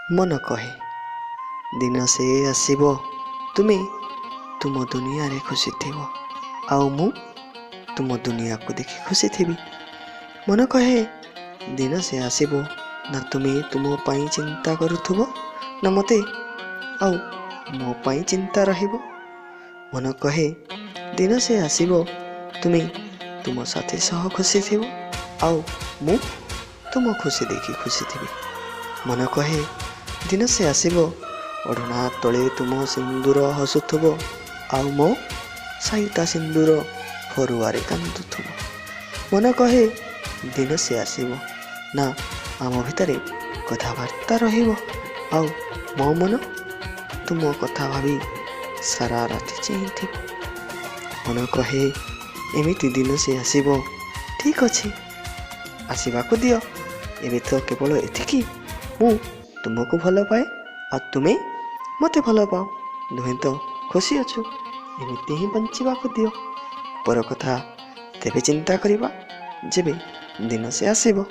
मन कहे दिन से आसीबो तुमे तुम दुनिया रे खुशी थिबो आउ मु तुम दुनिया को देखि खुशी थिबी। मन कहे दिन से आसीबो ना तुमे तुम पाई चिंता करुथुबो ना मते आउ मो पाई चिंता रहिबो। मन कहे दिन से आसीबो तुमे तुम साथी सह खुशी थिबो आउ मु तुम खुशी देखि खुशी थिबी। मन कहे दिन से आसीबो ओढ़ना तले तुम सिंदूर हसुथुबो आउ मो साइता सिंदूर फरुआरे कांदुथुबो। मन कहे दिन से आसीबो ना आम भितरे कथबार्ता रहिबो आउ मो मन तुम कथा भाबी सारा राति चेइथिबो। मन कहे एमिति दिन से आसीबो ठीक अछि आसीबाकु दियो एबे तो केवल एथिकी मु तुमको भल पाए आ तुमे मते भल पाओ दुहे तो खुशी अछु एमिति ही बंचिबाकु दियो। पर कथा तेबे चिंता करिबा जेबे दिन से आसीबो।